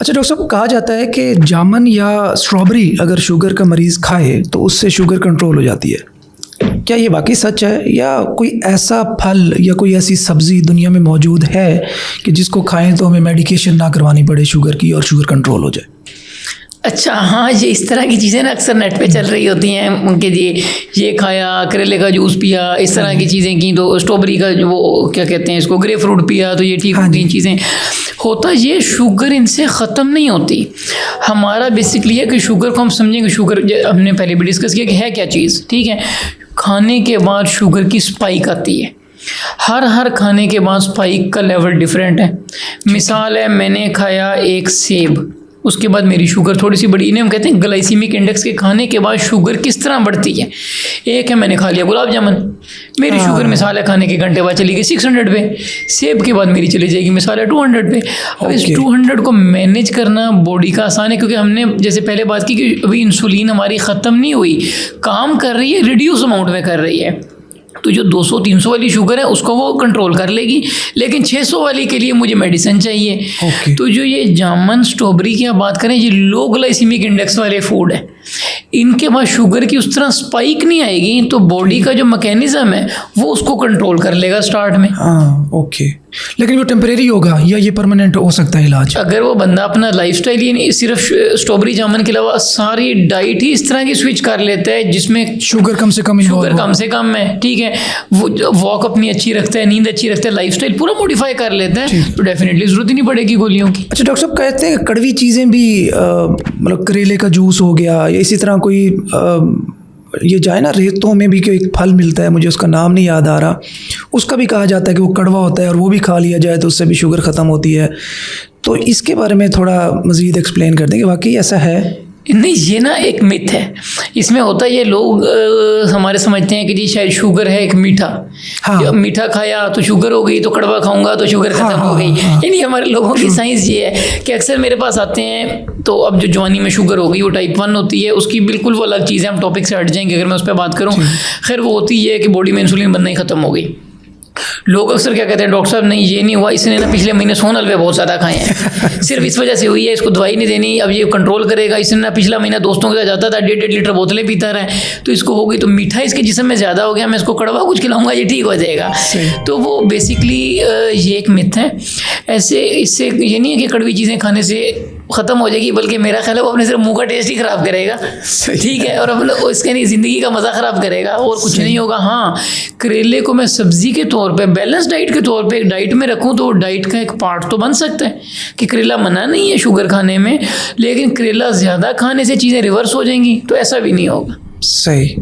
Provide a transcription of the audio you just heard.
अच्छा डॉक्टर साहब, कहा जाता है कि जामुन या स्ट्रॉबेरी अगर शुगर का मरीज़ खाए तो उससे शुगर कंट्रोल हो जाती है। क्या ये वाकई सच है, या कोई ऐसा फल या कोई ऐसी सब्ज़ी दुनिया में मौजूद है कि जिसको खाएं तो हमें मेडिकेशन ना करवानी पड़े शुगर की और शुगर कंट्रोल हो जाए? अच्छा हाँ, ये इस तरह की चीज़ें ना अक्सर नेट पे चल रही होती हैं उनके, ये खाया, करेले का जूस पिया, इस तरह की चीज़ें की, तो स्ट्रॉबेरी का जो वो क्या कहते हैं इसको, ग्रे फ्रूट पिया तो ये ठीक हो गई चीज़ें। होता ये शुगर इनसे ख़त्म नहीं होती। हमारा बेसिकली है कि शुगर को हम समझेंगे, शुगर हमने पहले भी डिस्कस किया कि है क्या चीज़, ठीक है। खाने के बाद शुगर की स्पाइक आती है, हर खाने के बाद स्पाइक का लेवल डिफरेंट है। मिसाल है, मैंने खाया एक सेब, उसके बाद मेरी शुगर थोड़ी सी बढ़ी। इन्हें हम कहते हैं ग्लाइसीमिक इंडेक्स के खाने के बाद शुगर किस तरह बढ़ती है। एक है मैंने खा लिया गुलाब जामुन, मेरी शुगर मिसाल है खाने के घंटे बाद चली गई 600 पे, सेब के बाद मेरी चली जाएगी मिसाल है 200 पे। अब इस 200 को मैनेज करना बॉडी का आसान है, क्योंकि हमने जैसे पहले बात की कि अभी इंसुलिन हमारी ख़त्म नहीं हुई, काम कर रही है, रिड्यूस अमाउंट में कर रही है। तो जो 200-300 वाली शुगर है उसको वो कंट्रोल कर लेगी, लेकिन 600 वाली के लिए मुझे मेडिसिन चाहिए। तो जो ये जामुन, स्ट्रॉबेरी की आप बात करें, ये लो ग्लाइसीमिक इंडेक्स वाले फूड है, इनके बाद शुगर की उस तरह स्पाइक नहीं आएगी, तो बॉडी का जो मैकेनिज्म है वो उसको कंट्रोल कर लेगा स्टार्ट में। हाँ ओके, लेकिन वो टेम्परेरी होगा या ये परमानेंट हो सकता है इलाज? अगर वो बंदा अपना लाइफस्टाइल ही नहीं, सिर्फ स्ट्रॉबेरी जामुन के अलावा सारी डाइट ही इस तरह की स्विच कर लेता है जिसमें शुगर कम से कम है, ठीक है, वो वॉक अपनी अच्छी रखता है, नींद अच्छी रखता है, लाइफस्टाइल पूरा मॉडिफाई कर लेता है, तो डेफिनेटली जरूरत ही नहीं पड़ेगी गोलियों की। अच्छा डॉक्टर साहब, कहते हैं कड़वी चीज़ें भी मतलब करेले का जूस हो गया, या इसी तरह कोई ये जाए ना रेतों में भी कोई एक फल मिलता है, मुझे उसका नाम नहीं याद आ रहा, उसका भी कहा जाता है कि वो कड़वा होता है और वो भी खा लिया जाए तो उससे भी शुगर ख़त्म होती है। तो इसके बारे में थोड़ा मज़ीद एक्सप्लेन कर दें कि वाकई ऐसा है? नहीं, ये ना एक मिथ है। इसमें होता है ये लोग हमारे समझते हैं कि जी शायद शुगर है एक मीठा, हाँ। मीठा खाया तो शुगर हो गई, तो कड़वा खाऊंगा तो शुगर खत्म हो गई। यानी हमारे लोगों की साइंस ये है कि अक्सर मेरे पास आते हैं, तो अब जो जवानी में शुगर हो गई वो टाइप 1 होती है, उसकी बिल्कुल वो अलग चीज़ है, हम टॉपिक से हट जाएंगे अगर मैं उस पर बात करूँ। खैर वो होती है कि बॉडी में इंसुलिन बनना ही ख़त्म हो गई। लोग अक्सर क्या कहते हैं, डॉक्टर साहब नहीं ये नहीं हुआ, इसने ना पिछले महीने सोन हलवे बहुत ज़्यादा खाए हैं, सिर्फ इस वजह से हुई है, इसको दवाई नहीं देनी, अब ये कंट्रोल करेगा। इसने ना पिछला महीना दोस्तों के साथ जाता था, 1.5 लीटर बोतलें पीता रहा है, तो इसको हो गई, तो मीठा इसके जिस्म में ज़्यादा हो गया, मैं इसको कड़वा कुछ खिलाऊंगा ये ठीक हो जाएगा। तो वो बेसिकली ये एक मिथ है। ऐसे इससे ये नहीं है कि कड़वी चीज़ें खाने से ख़त्म हो जाएगी, बल्कि मेरा ख्याल है वो अपने सिर्फ मुंह का टेस्ट ही ख़राब करेगा, ठीक है, और अपने इसके नहीं ज़िंदगी का मज़ा ख़राब करेगा, और कुछ नहीं होगा। हाँ, करेले को मैं सब्ज़ी के तौर पे, बैलेंस डाइट के तौर पे एक डाइट में रखूँ तो डाइट का एक पार्ट तो बन सकता है कि करेला मना नहीं है शुगर खाने में, लेकिन करेला ज़्यादा खाने से चीज़ें रिवर्स हो जाएंगी, तो ऐसा भी नहीं होगा। सही।